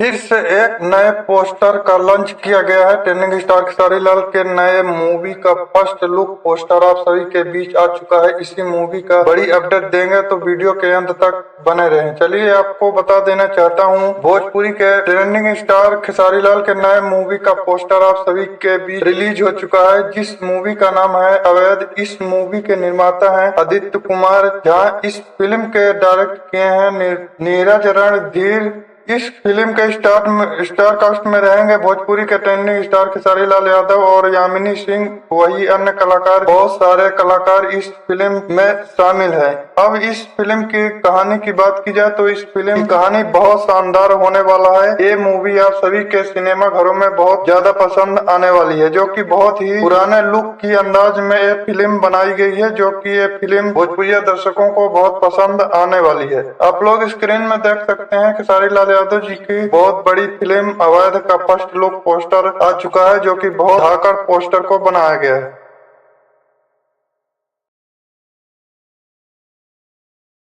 फिर से एक नए पोस्टर का लॉन्च किया गया है। ट्रेंडिंग स्टार खेसारी लाल के नए मूवी का फर्स्ट लुक पोस्टर आप सभी के बीच आ चुका है। इसी मूवी का बड़ी अपडेट देंगे तो वीडियो के अंत तक बने रहें। चलिए आपको बता देना चाहता हूँ, भोजपुरी के ट्रेंडिंग स्टार खेसारी लाल के नए मूवी का पोस्टर आप सभी के बीच रिलीज हो चुका है, जिस मूवी का नाम है अवैध। इस मूवी के निर्माता हैं आदित्य कुमार झा। इस फिल्म के डायरेक्ट किए हैं नीरज रणधीर। इस फिल्म के स्टार कास्ट में रहेंगे भोजपुरी के ट्रेंडिंग स्टार खेसारी लाल यादव और यामिनी सिंह। वही अन्य कलाकार, बहुत सारे कलाकार इस फिल्म में शामिल हैं। अब इस फिल्म की कहानी की बात की जाए तो इस फिल्म की कहानी बहुत शानदार होने वाला है। ये मूवी आप सभी के सिनेमा घरों में बहुत ज्यादा पसंद आने वाली है, जो कि बहुत ही पुराने लुक की अंदाज में ये फिल्म बनाई गई है, जो कि ये फिल्म भोजपुरी दर्शकों को बहुत पसंद आने वाली है। आप लोग स्क्रीन में देख सकते हैं खेसारी लाल यादव जी की बहुत बड़ी फिल्म अवैध का फर्स्ट लुक पोस्टर आ चुका है, जो कि बहुत धाकड़ पोस्टर को बनाया गया है।